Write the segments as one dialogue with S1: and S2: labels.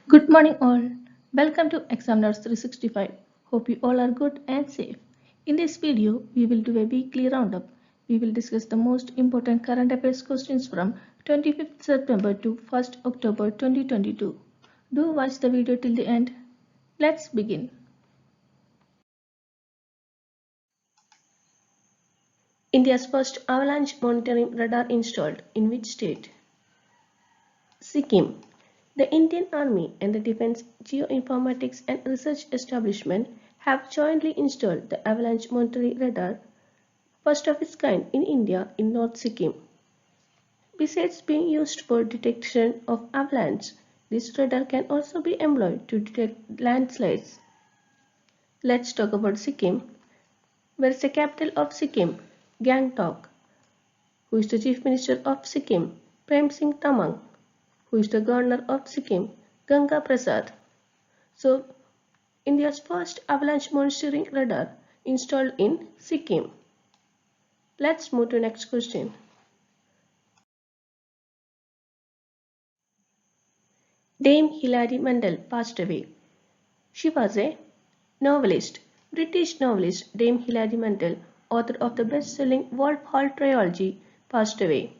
S1: Good morning, all. Welcome to Examiners 365. Hope you all are good and safe. In this video, we will do a weekly roundup. We will discuss the most important current affairs questions from 25th September to 1st October 2022. Do watch the video till the end. Let's begin. India's first avalanche monitoring radar installed in which state? Sikkim. The Indian Army and the Defense Geoinformatics and Research Establishment have jointly installed the avalanche monitoring radar, first of its kind in India in North Sikkim. Besides being used for detection of avalanche, this radar can also be employed to detect landslides. Let's talk about Sikkim. Where is the capital of Sikkim? Gangtok. Who is the Chief Minister of Sikkim? Prem Singh Tamang. Who is the Governor of Sikkim? Ganga Prasad. So, India's first avalanche monitoring radar installed in Sikkim. Let's move to next question. Dame Hilary Mantel passed away. She was a novelist, British novelist Dame Hilary Mantel, author of the best-selling Wolf Hall trilogy, passed away.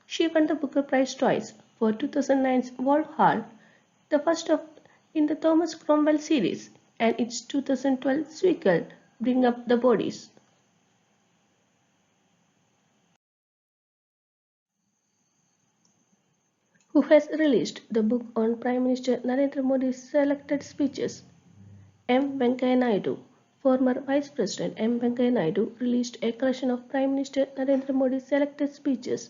S1: She won the Booker Prize twice for 2009's Wolf Hall, the first in the Thomas Cromwell series, and its 2012 sequel, Bring Up the Bodies. Who has released the book on Prime Minister Narendra Modi's selected speeches? M. Venkaiah Naidu. Former Vice President M. Venkaiah Naidu released a collection of Prime Minister Narendra Modi's selected speeches.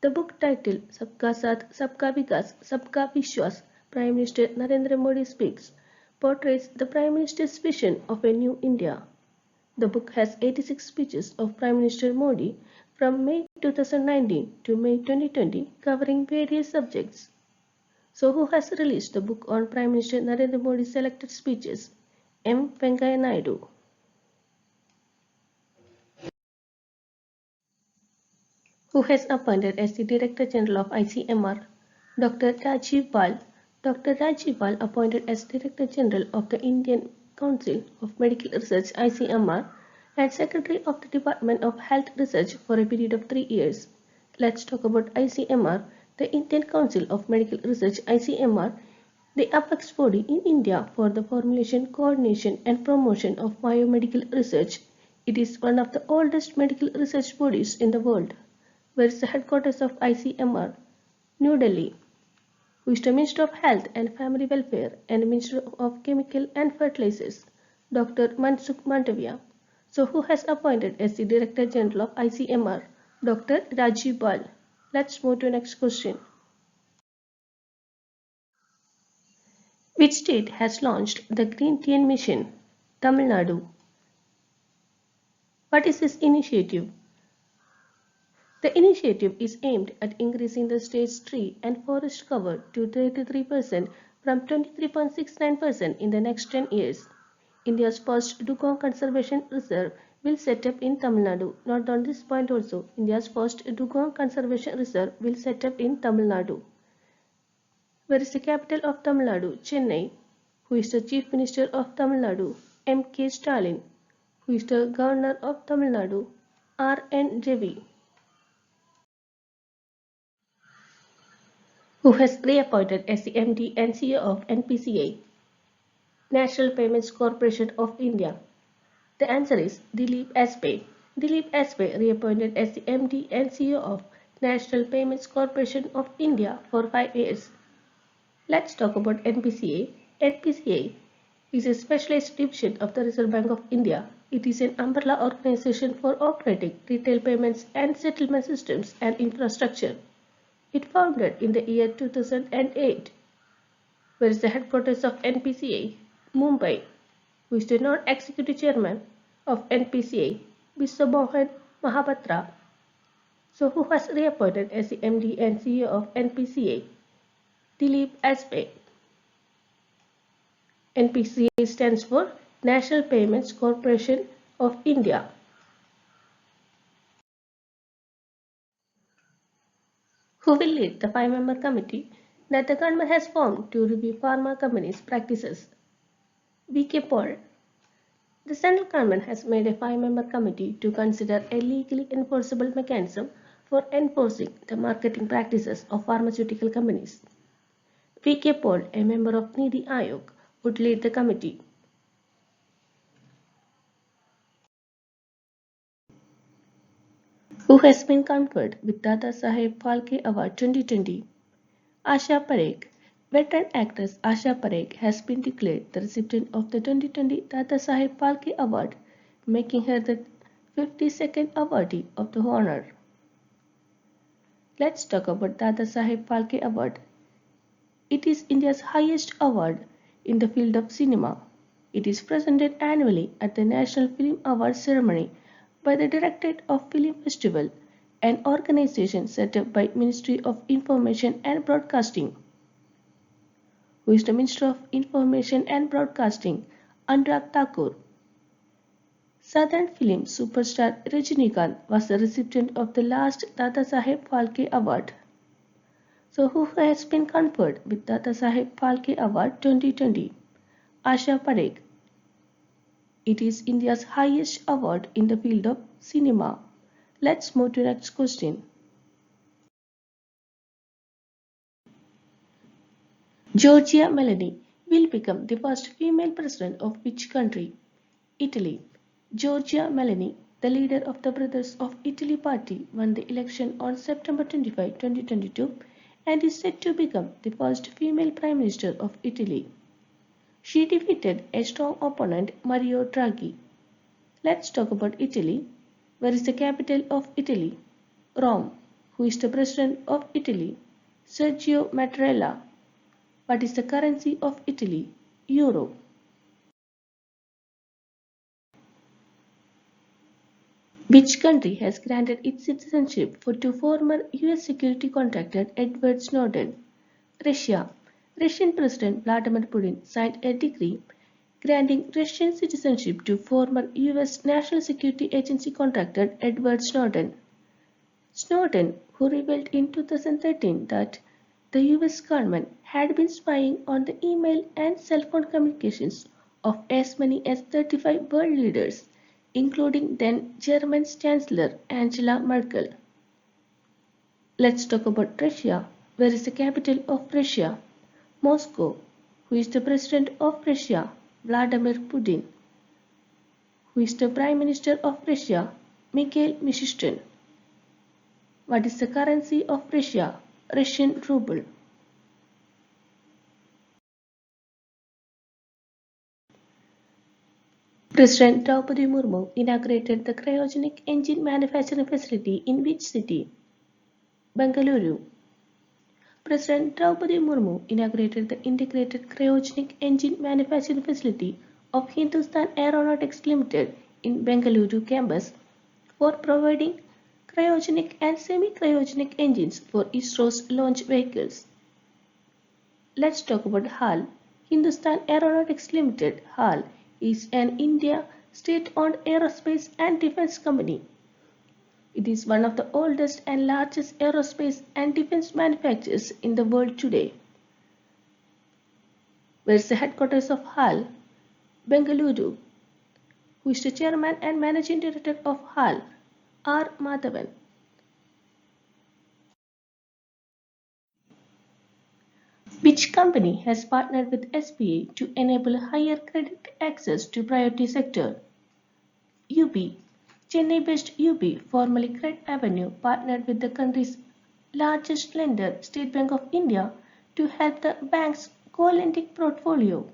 S1: The book titled Sabka Saath, Sabka Vikas, Sabka Vishwas, Prime Minister Narendra Modi Speaks, portrays the Prime Minister's vision of a new India. The book has 86 speeches of Prime Minister Modi from May 2019 to May 2020 covering various subjects. So who has released the book on Prime Minister Narendra Modi's selected speeches? M. Venkaiah Naidu. Who has appointed as the Director General of ICMR? Dr. Rajiv Bal. Dr. Rajiv Bal appointed as Director General of the Indian Council of Medical Research ICMR and Secretary of the Department of Health Research for a period of 3 years. Let's talk about ICMR, the Indian Council of Medical Research ICMR, the apex body in India for the formulation, coordination and promotion of biomedical research. It is one of the oldest medical research bodies in the world. Where is the headquarters of ICMR? New Delhi. Who is the Minister of Health and Family Welfare and Minister of Chemical and Fertilizers? Dr. Mansukh Mandaviya. So who has appointed as the Director General of ICMR? Dr. Rajiv Bal. Let's move to the next question. Which state has launched the Green Teen Mission? Tamil Nadu. What is this initiative? The initiative is aimed at increasing the state's tree and forest cover to 33% from 23.69% in the next 10 years. India's first Dugong Conservation Reserve will set up in Tamil Nadu. Note on this point also, India's first Dugong Conservation Reserve will set up in Tamil Nadu. Where is the capital of Tamil Nadu? Chennai. Who is the Chief Minister of Tamil Nadu? M.K. Stalin. Who is the Governor of Tamil Nadu? R.N. Ravi. Who has reappointed as the MD and CEO of NPCI, National Payments Corporation of India? The answer is Dilip Aspe. Dilip Aspe reappointed as the MD and CEO of National Payments Corporation of India for 5 years. Let's talk about NPCI. NPCI is a specialized division of the Reserve Bank of India. It is an umbrella organization for operating retail payments and settlement systems and infrastructure. It founded in the year 2008. Where is the headquarters of NPCI? Mumbai. Who is the non-executive chairman of NPCI? Biswamohan Mahapatra. So who has reappointed as the MD and CEO of NPCI? Dilip Aspe. NPCI stands for National Payments Corporation of India. Who will lead the 5-member committee that the government has formed to review pharma companies' practices. VK poll. The central government has made a 5-member committee to consider a legally enforceable mechanism for enforcing the marketing practices of pharmaceutical companies. VK Paul, a member of Niti Aayog, would lead the committee. Who has been conferred with Dada Saheb Phalke Award 2020? Asha Parekh. Veteran actress Asha Parekh has been declared the recipient of the 2020 Dada Saheb Phalke Award, making her the 52nd awardee of the honor. Let's talk about Dada Saheb Phalke Award. It is India's highest award in the field of cinema. It is presented annually at the National Film Awards ceremony by the Directorate of Film Festival, an organization set up by Ministry of Information and Broadcasting. Who is the Minister of Information and Broadcasting? Anurag Thakur. Southern film superstar Rajinikanth was the recipient of the last Dada Saheb Phalke Award. So who has been conferred with Dada Saheb Phalke Award 2020? Asha Parekh. It is India's highest award in the field of cinema. Let's move to the next question. Giorgia Meloni will become the first female president of which country? Italy. Giorgia Meloni, the leader of the Brothers of Italy party, won the election on September 25, 2022 and is said to become the first female prime minister of Italy. She defeated a strong opponent, Mario Draghi. Let's talk about Italy. Where is the capital of Italy? Rome. Who is the president of Italy? Sergio Mattarella. What is the currency of Italy? Euro. Which country has granted its citizenship to former US security contractor Edward Snowden? Russia. Russian President Vladimir Putin signed a decree granting Russian citizenship to former US National Security Agency contractor Edward Snowden. Snowden, who revealed in 2013 that the US government had been spying on the email and cell phone communications of as many as 35 world leaders, including then German Chancellor Angela Merkel. Let's talk about Russia. Where is the capital of Russia? Moscow. Who is the president of Russia? Vladimir Putin. Who is the Prime Minister of Russia? Mikhail Mishustin. What is the currency of Russia? Russian ruble. President Draupadi Murmu inaugurated the cryogenic engine manufacturing facility in which city? Bengaluru. President Draupadi Murmu inaugurated the integrated cryogenic engine manufacturing facility of Hindustan Aeronautics Limited in Bengaluru campus for providing cryogenic and semi-cryogenic engines for ISRO's launch vehicles. Let's talk about HAL. Hindustan Aeronautics Limited (HAL) is an India state-owned aerospace and defense company. It is one of the oldest and largest aerospace and defense manufacturers in the world today. Where is the headquarters of HAL? Bengaluru. Who is the chairman and managing director of HAL? R. Madhavan. Which company has partnered with SBA to enable higher credit access to priority sector? UB. Chennai-based UB, formerly Credit Avenue, partnered with the country's largest lender, State Bank of India, to help the bank's co-lending portfolio.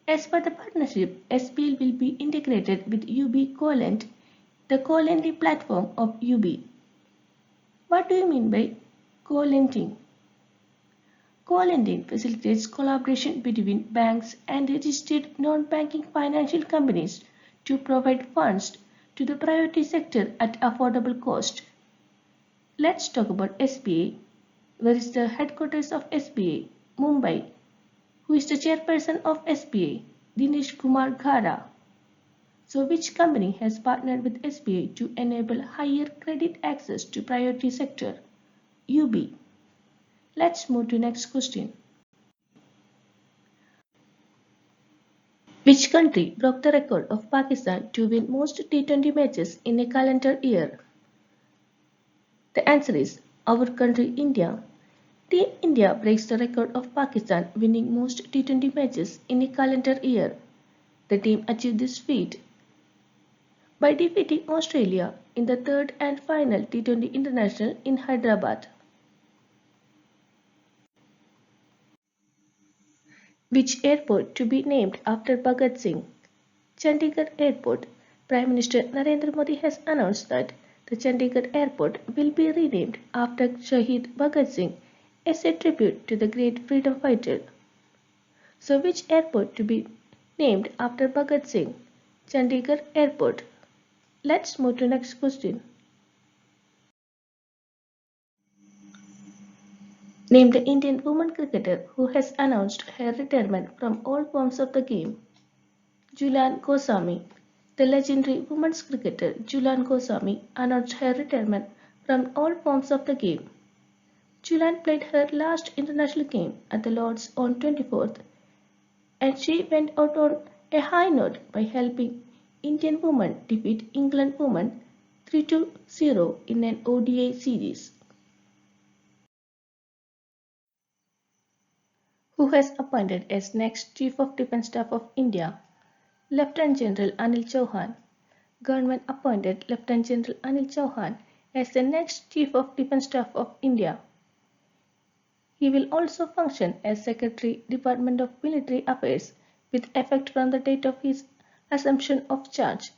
S1: As per the partnership, SBL will be integrated with UB Co-Lend, the co-lending platform of UB. What do you mean by co-lending? Co-lending facilitates collaboration between banks and registered non-banking financial companies to provide funds to the priority sector at affordable cost. Let's talk about SBA. Where is the headquarters of SBA? Mumbai. Who is the chairperson of SBA? Dinesh Kumar Ghara. So which company has partnered with SBA to enable higher credit access to priority sector? UB. Let's move to next question. Which country broke the record of Pakistan to win most T20 matches in a calendar year? The answer is our country India. Team India breaks the record of Pakistan winning most T20 matches in a calendar year. The team achieved this feat by defeating Australia in the third and final T20 International in Hyderabad. Which airport to be named after Bhagat Singh? Chandigarh Airport. Prime Minister Narendra Modi has announced that the Chandigarh Airport will be renamed after Shahid Bhagat Singh as a tribute to the great freedom fighter. So which airport to be named after Bhagat Singh? Chandigarh Airport. Let's move to next question. Name the Indian woman cricketer who has announced her retirement from all forms of the game. Julian Goswami. The legendary women's cricketer Julian Goswami announced her retirement from all forms of the game. Julian played her last international game at the Lords on 24th, and she went out on a high note by helping Indian women defeat England women 3-0 in an ODI series. Who has appointed as next Chief of Defence Staff of India? Lieutenant General Anil Chauhan. Government appointed Lieutenant General Anil Chauhan as the next Chief of Defence Staff of India. He will also function as Secretary, Department of Military Affairs with effect from the date of his assumption of charge.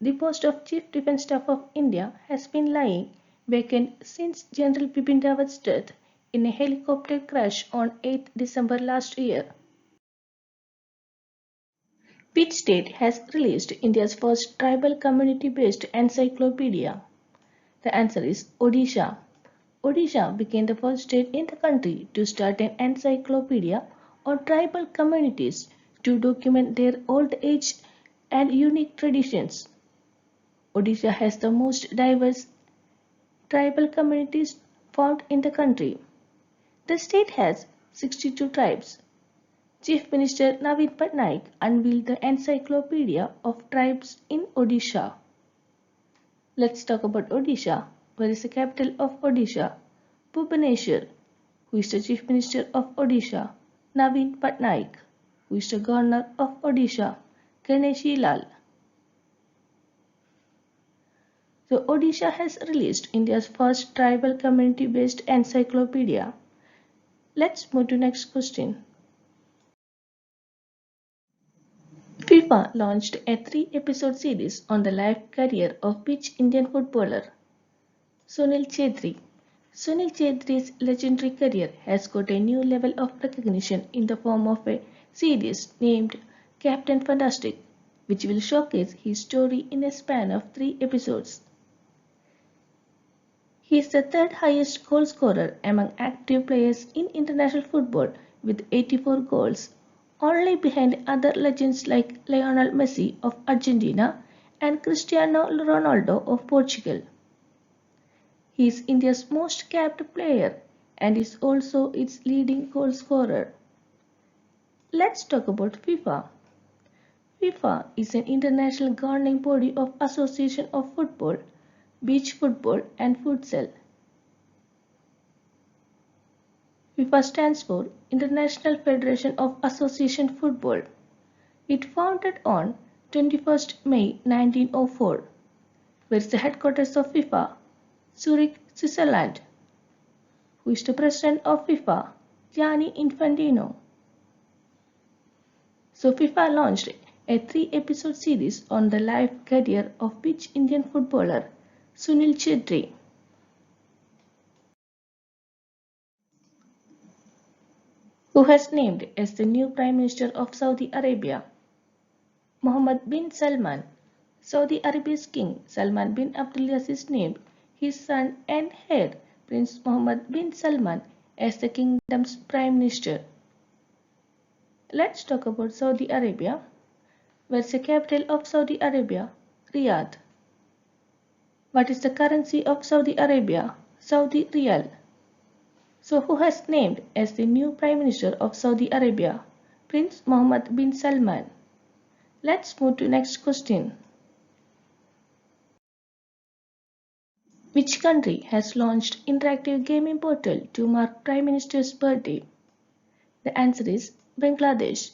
S1: The post of Chief Defence Staff of India has been lying vacant since General Bipin Rawat's death in a helicopter crash on 8 December last year. Which state has released India's first tribal community-based encyclopedia? The answer is Odisha. Odisha became the first state in the country to start an encyclopedia on tribal communities to document their old age and unique traditions. Odisha has the most diverse tribal communities found in the country. The state has 62 tribes. Chief Minister Naveen Patnaik unveiled the Encyclopedia of Tribes in Odisha. Let's talk about Odisha. Where is the capital of Odisha? Bhubaneswar. Who is the Chief Minister of Odisha? Naveen Patnaik. Who is the Governor of Odisha? Ganeshi Lal. So Odisha has released India's first tribal community-based encyclopedia. Let's move to next question. FIFA launched a 3-episode series on the life career of which Indian footballer? Sunil Chhetri. Sunil Chhetri's legendary career has got a new level of recognition in the form of a series named Captain Fantastic, which will showcase his story in a span of 3 episodes. He is the third highest goal scorer among active players in international football with 84 goals, only behind other legends like Lionel Messi of Argentina and Cristiano Ronaldo of Portugal. He is India's most capped player and is also its leading goal scorer. Let's talk about FIFA. FIFA is an international governing body of Association of Football, Beach Football and Futsal. FIFA stands for International Federation of Association Football. It founded on 21st May 1904. Where is the headquarters of FIFA? Zurich, Switzerland. Who is the president of FIFA? Gianni Infantino. So FIFA launched a 3-episode series on the life career of which Indian footballer? Sunil Chhetri. Who has named as the new Prime Minister of Saudi Arabia? Mohammed bin Salman. Saudi Arabia's King Salman bin Abdulaziz named his son and heir Prince Mohammed bin Salman as the kingdom's Prime Minister. Let's talk about Saudi Arabia. Where's the capital of Saudi Arabia? Riyadh. What is the currency of Saudi Arabia? Saudi Riyal. So who has named as the new Prime Minister of Saudi Arabia? Prince Mohammed bin Salman. Let's move to next question. Which country has launched interactive gaming portal to mark Prime Minister's birthday? The answer is Bangladesh.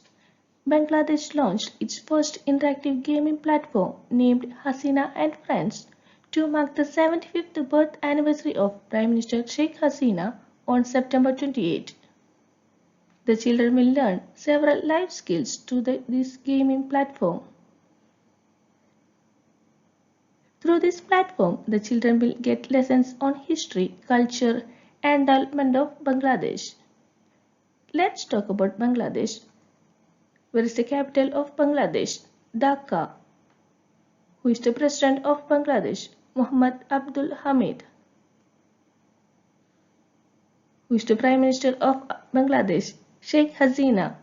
S1: Bangladesh launched its first interactive gaming platform named Hasina and Friends to mark the 75th birth anniversary of Prime Minister Sheikh Hasina on September 28. The children will learn several life skills through this gaming platform. Through this platform, the children will get lessons on history, culture, and development of Bangladesh. Let's talk about Bangladesh. Where is the capital of Bangladesh? Dhaka. Who is the president of Bangladesh? Muhammad Abdul Hamid. Who is the prime minister of Bangladesh? Sheikh Hasina.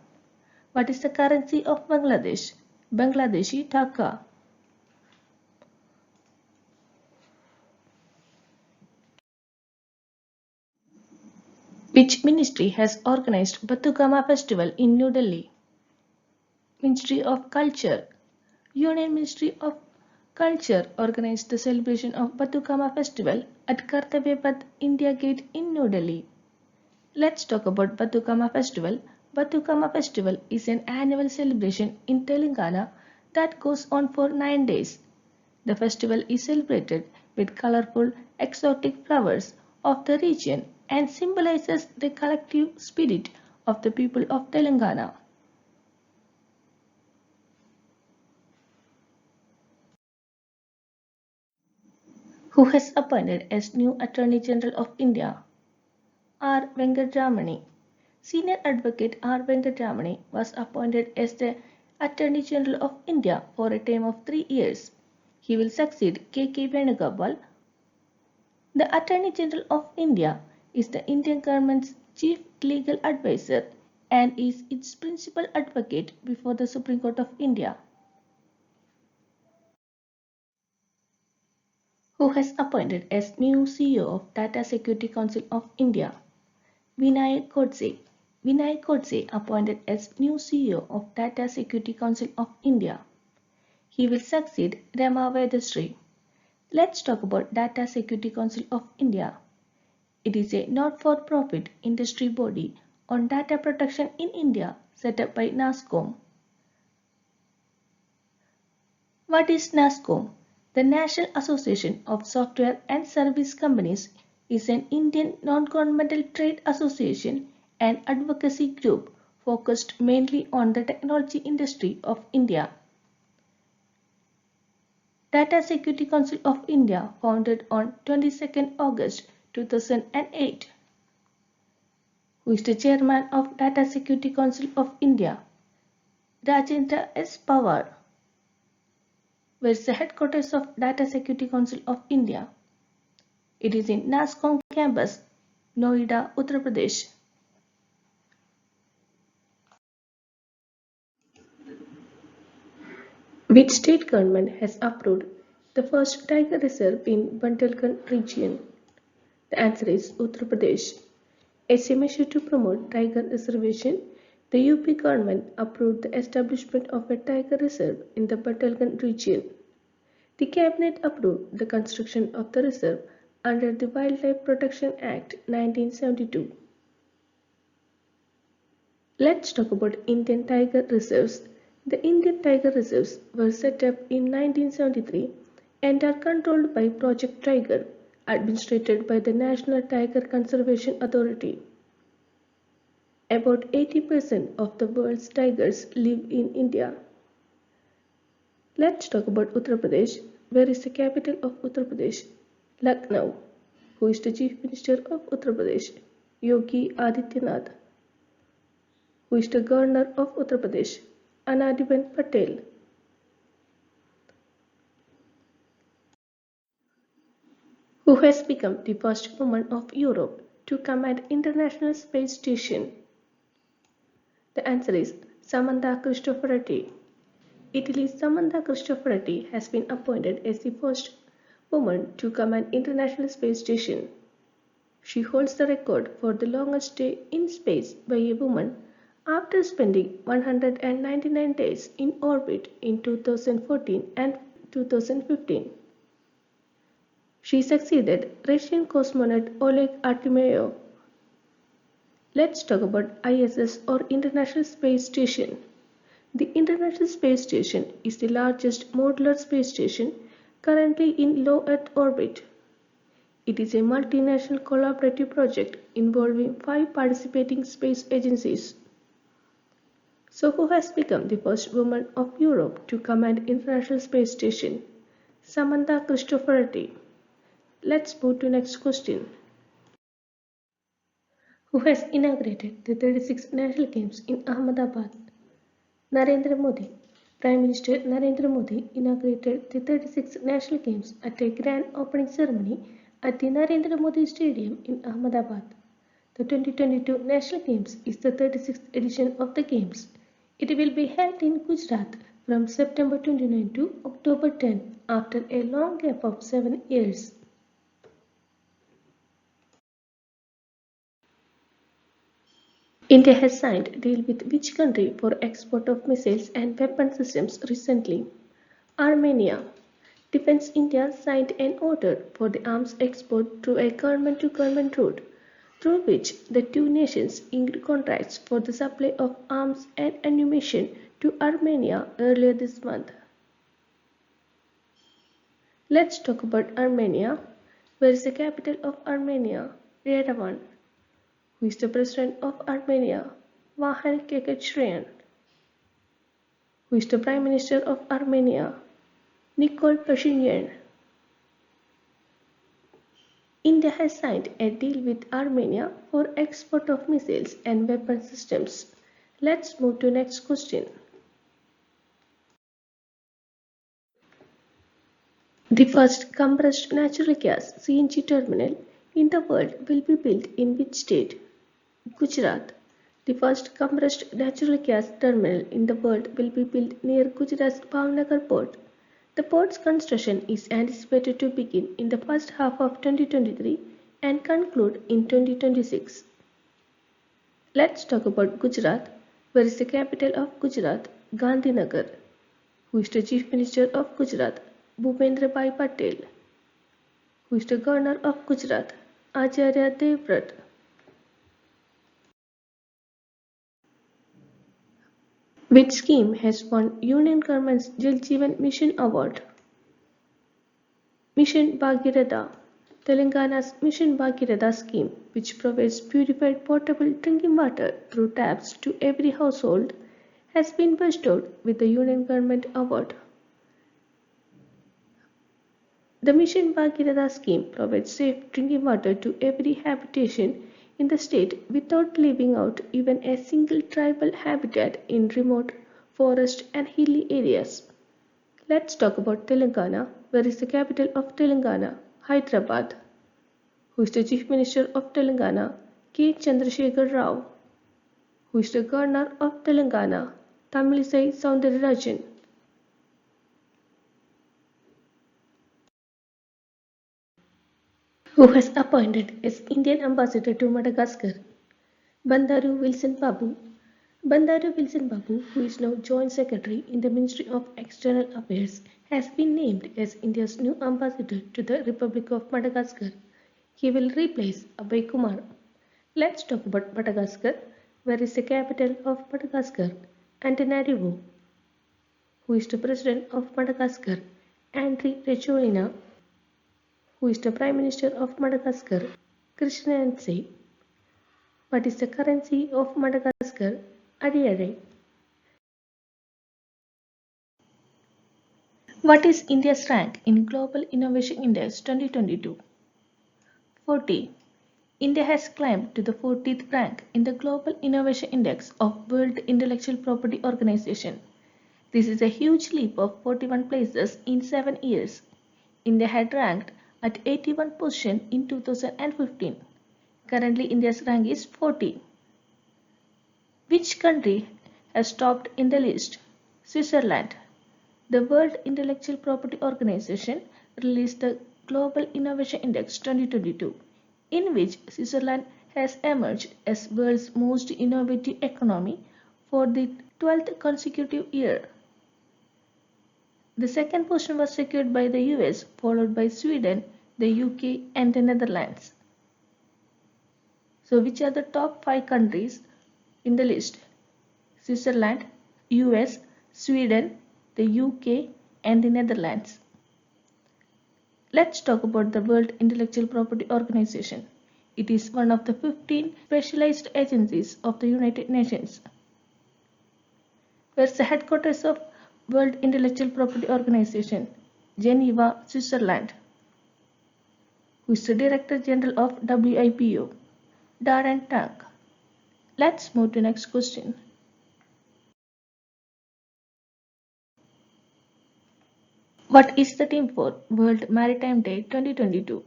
S1: What is the currency of Bangladesh? Bangladeshi Taka. Which ministry has organized Bathugama festival in New Delhi? Ministry of Culture. Union Ministry of Culture organized the celebration of Bathugama festival at Kartavya Path, India Gate in New Delhi. Let's talk about Bathugama festival. Bathugama festival is an annual celebration in Telangana that goes on for 9 days. The festival is celebrated with colorful, exotic flowers of the region and symbolizes the collective spirit of the people of Telangana. Who has appointed as new Attorney General of India? R. Venkatramani. Senior Advocate R. Venkatramani was appointed as the Attorney General of India for a term of 3 years. He will succeed K. Venugopal. The Attorney General of India is the Indian government's chief legal advisor and is its principal advocate before the Supreme Court of India. Who has appointed as new CEO of Data Security Council of India? Vinay Godse. Vinay Godse appointed as new CEO of Data Security Council of India. He will succeed Rama Vedasri. Let's talk about Data Security Council of India. It is a not-for-profit industry body on data protection in India set up by NASSCOM. What is NASSCOM? The National Association of Software and Service Companies is an Indian non-governmental trade association and advocacy group focused mainly on the technology industry of India. Data Security Council of India founded on 22nd August 2008. Who is the chairman of Data Security Council of India? Rajendra S. Pawar. Where is the headquarters of Data Security Council of India? It is in NASSCOM campus, Noida, Uttar Pradesh. Which state government has approved the first tiger reserve in Bundelkhand region? The answer is Uttar Pradesh. As a measure to promote tiger reservation, the UP government approved the establishment of a tiger reserve in the Bundelkhand region. The cabinet approved the construction of the reserve under the Wildlife Protection Act 1972. Let's talk about Indian tiger reserves. The Indian tiger reserves were set up in 1973 and are controlled by Project Tiger, administered by the National Tiger Conservation Authority. About 80% of the world's tigers live in India. Let's talk about Uttar Pradesh. Where is the capital of Uttar Pradesh? Lucknow. Who is the Chief Minister of Uttar Pradesh? Yogi Adityanath. Who is the Governor of Uttar Pradesh? Anadiben Patel. Who has become the first woman of Europe to command International Space Station? The answer is Samantha Cristoforetti. Italy's Samantha Cristoforetti has been appointed as the first woman to command International Space Station. She holds the record for the longest stay in space by a woman after spending 199 days in orbit in 2014 and 2015. She succeeded Russian cosmonaut Oleg Artemyev. Let's talk about ISS or International Space Station. The International Space Station is the largest modular space station currently in low Earth orbit. It is a multinational collaborative project involving 5 participating space agencies. So who has become the first woman of Europe to command International Space Station? Samantha Cristoforetti. Let's move to next question. Who has inaugurated the 36th National Games in Ahmedabad? Narendra Modi. Prime Minister Narendra Modi inaugurated the 36th National Games at a grand opening ceremony at the Narendra Modi Stadium in Ahmedabad. The 2022 National Games is the 36th edition of the Games. It will be held in Gujarat from September 29 to October 10 after a long gap of 7 years. India has signed a deal with which country for export of missiles and weapon systems recently? Armenia. Defense India signed an order for the arms export through a government-to-government route, through which the two nations inked contracts for the supply of arms and ammunition to Armenia earlier this month. Let's talk about Armenia. Where is the capital of Armenia? Yerevan. Who is the president of Armenia? Vahan Kekachrian. Who is the prime minister of Armenia? Nikol Pashinyan. India has signed a deal with Armenia for export of missiles and weapon systems. Let's move to next question. The first compressed natural gas CNG terminal in the world will be built in which state? Gujarat. The first compressed natural gas terminal in the world will be built near Gujarat's Bhavnagar port. The port's construction is anticipated to begin in the first half of 2023 and conclude in 2026. Let's talk about Gujarat. Where is the capital of Gujarat? Gandhinagar. Who is the Chief Minister of Gujarat? Bhupendra Bhai Patel. Who is the Governor of Gujarat? Acharya Devvrat. Which scheme has won Union Government's Jal Jeevan Mission Award? Mission Bhagiratha. Telangana's Mission Bhagiratha scheme, which provides purified potable drinking water through taps to every household, has been bestowed with the Union Government Award. The Mission Bhagiratha scheme provides safe drinking water to every habitation in the state without leaving out even a single tribal habitat in remote forest and hilly areas. Let's talk about Telangana. Where is the capital of Telangana? Hyderabad. Who is the Chief Minister of Telangana? K. Chandrasekhar Rao. Who is the Governor of Telangana? Tamilisai Soundararajan. Who has appointed as Indian Ambassador to Madagascar? Bandaru Wilson Babu. Bandaru Wilson Babu, who is now Joint Secretary in the Ministry of External Affairs, has been named as India's new ambassador to the Republic of Madagascar. He will replace Abhay Kumar. Let's talk about Madagascar. Where is the capital of Madagascar? Antananarivo. Who is the President of Madagascar? Andry Rajoelina. Who is the Prime Minister of Madagascar? Krishnanse. What is the currency of Madagascar? Ariare. What is India's rank in Global Innovation Index 2022? 40. India has climbed to the 40th rank in the Global Innovation Index of World Intellectual Property Organization. This is a huge leap of 41 places in 7 years. India had ranked at 81 position in 2015. Currently, India's rank is 40. Which country has topped in the list? Switzerland. The World Intellectual Property Organization released the Global Innovation Index 2022. in which Switzerland has emerged as world's most innovative economy for the 12th consecutive year. The second position was secured by the US, followed by Sweden, the UK, and the Netherlands. So, which are the top 5 countries in the list? Switzerland, US, Sweden, the UK, and the Netherlands. Let's talk about the World Intellectual Property Organization. It is one of the 15 specialized agencies of the United Nations. Where is the headquarters of World Intellectual Property Organization? Geneva, Switzerland. Who is the Director General of WIPO? Darren Tang. Let's move to the next question. What is the theme for World Maritime Day 2022?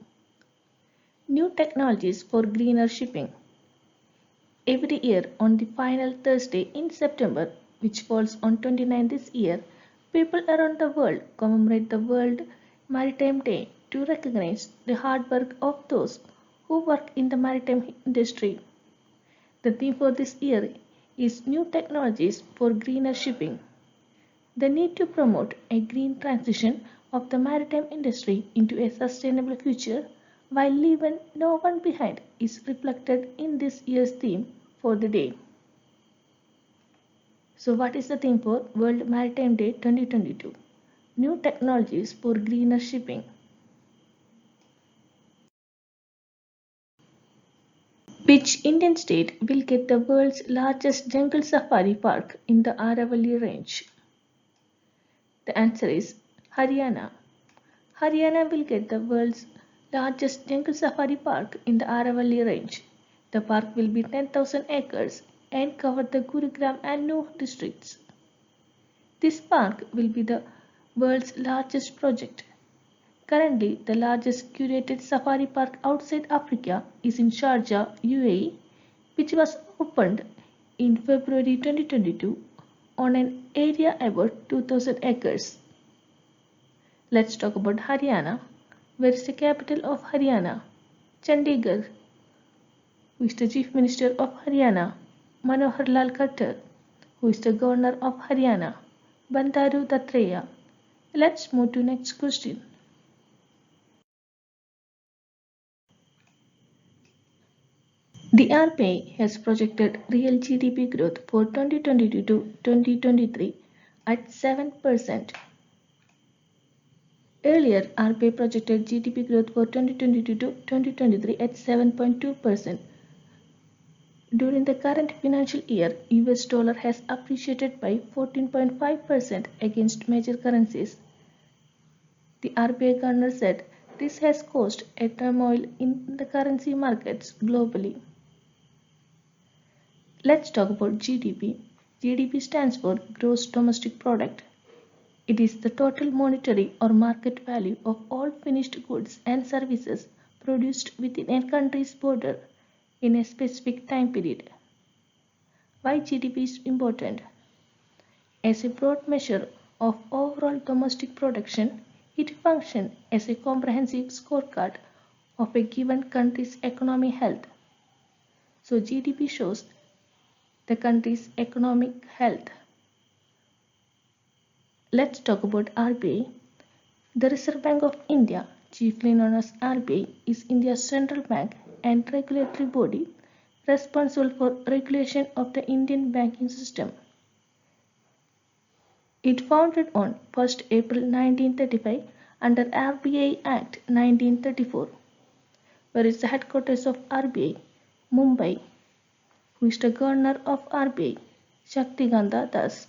S1: New technologies for greener shipping. Every year on the final Thursday in September, which falls on 29 this year, people around the world commemorate the World Maritime Day to recognize the hard work of those who work in the maritime industry. The theme for this year is New Technologies for Greener Shipping. The need to promote a green transition of the maritime industry into a sustainable future while leaving no one behind is reflected in this year's theme for the day. So what is the theme for World Maritime Day 2022? New technologies for greener shipping. Which Indian state will get the world's largest jungle safari park in the Aravalli range? The answer is Haryana. Haryana will get the world's largest jungle safari park in the Aravalli range. The park will be 10,000 acres and cover the Gurugram and Nuh districts. This park will be the world's largest project. Currently, the largest curated safari park outside Africa is in Sharjah, UAE, which was opened in February 2022 on an area about 2,000 acres. Let's talk about Haryana. Where is the capital of Haryana? Chandigarh. Who is the Chief Minister of Haryana? Manohar Lal Khattar. Who is the Governor of Haryana? Bandaru Datreya. Let's move to next question. The RBI has projected real GDP growth for 2022 to 2023 at 7%. Earlier, RBI projected GDP growth for 2022 to 2023 at 7.2%. During the current financial year, US dollar has appreciated by 14.5% against major currencies. The RBI governor said this has caused a turmoil in the currency markets globally. Let's talk about GDP. GDP stands for Gross Domestic Product. It is the total monetary or market value of all finished goods and services produced within a country's border in a specific time period. Why GDP is important? As a broad measure of overall domestic production, it functions as a comprehensive scorecard of a given country's economic health. So GDP shows the country's economic health. Let's talk about RBI. The Reserve Bank of India, chiefly known as RBI, is India's central bank and regulatory body responsible for regulation of the Indian banking system. It founded on 1st April 1935 under RBI Act 1934. Where is the headquarters of RBI? Mumbai. Who is the governor of RBI? Shaktiganda Das.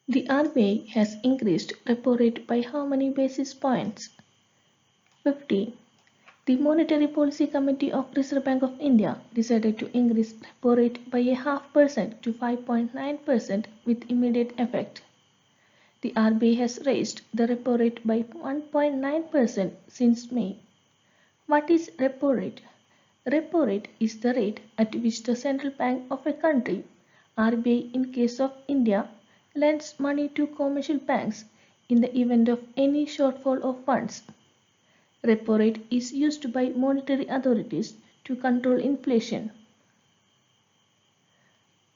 S1: The RBI has increased repo rate by how many basis points? 50. The Monetary Policy Committee of Reserve Bank of India decided to increase repo rate by a 0.5% to 5.9% with immediate effect. The RBI has raised the repo rate by 1.9% since May. What is repo rate? Repo rate is the rate at which the central bank of a country, RBI in case of India, lends money to commercial banks in the event of any shortfall of funds. Repo rate is used by monetary authorities to control inflation.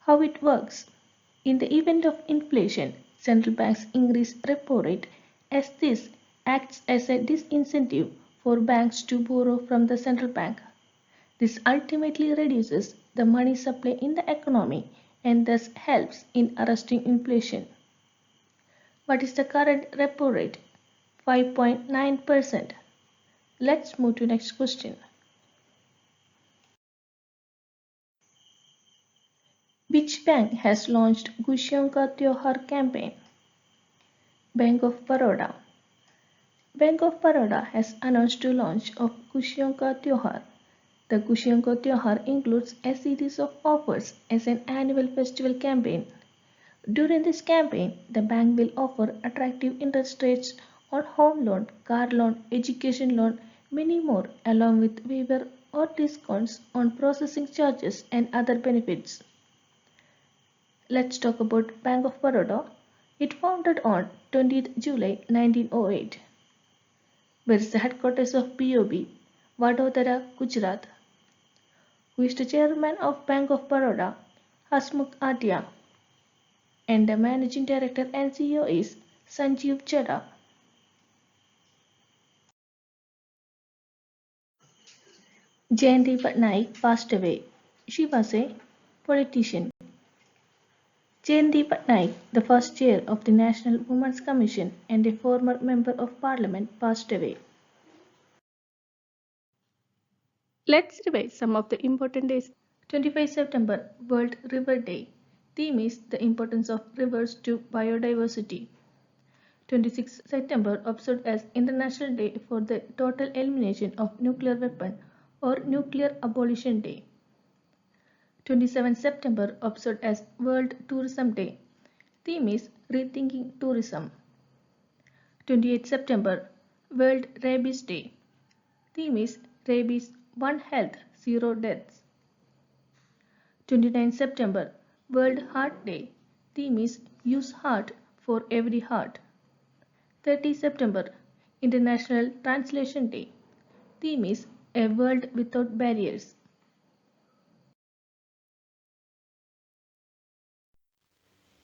S1: How it works? In the event of inflation, central banks increase repo rate as this acts as a disincentive for banks to borrow from the central bank. This ultimately reduces the money supply in the economy and thus helps in arresting inflation. What is the current repo rate? 5.9%. Let's move to next question. Which bank has launched Khushiyon Ka Tyohar campaign? Bank of Baroda. Bank of Baroda has announced the launch of Khushiyon Ka Tyohar. The Khushiyon Ka Tyohar includes a series of offers as an annual festival campaign. During this campaign, the bank will offer attractive interest rates on home loan, car loan, education loan, many more, along with waiver or discounts on processing charges and other benefits. Let's talk about Bank of Baroda. It founded on 20th July 1908. Where is the headquarters of BOB? Vadodara, Gujarat. Who is the chairman of Bank of Baroda? Hasmukh Atia. And the managing director and CEO is Sanjeev Chadha. Jayanti Patnaik passed away. She was a politician. Jayanti Patnaik, the first chair of the National Women's Commission and a former member of parliament, passed away. Let's revise some of the important days. 25 September, World River Day. Theme is the importance of rivers to biodiversity. 26 September observed as International Day for the Total Elimination of Nuclear Weapon or Nuclear Abolition Day. 27 September observed as World Tourism Day. Theme is Rethinking Tourism. 28 September World Rabies Day. Theme is Rabies, One Health, Zero Deaths. 29 September World Heart Day. Theme is Use Heart for Every Heart. 30 September International Translation Day. Theme is A World Without Barriers.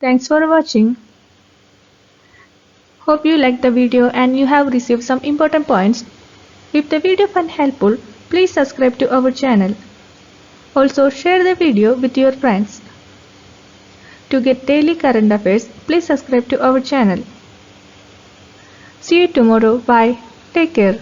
S1: Thanks for watching. Hope you liked the video and you have received some important points. If the video found helpful, please subscribe to our channel. Also share the video with your friends. To get daily current affairs, please subscribe to our channel. See you tomorrow. Bye. Take care.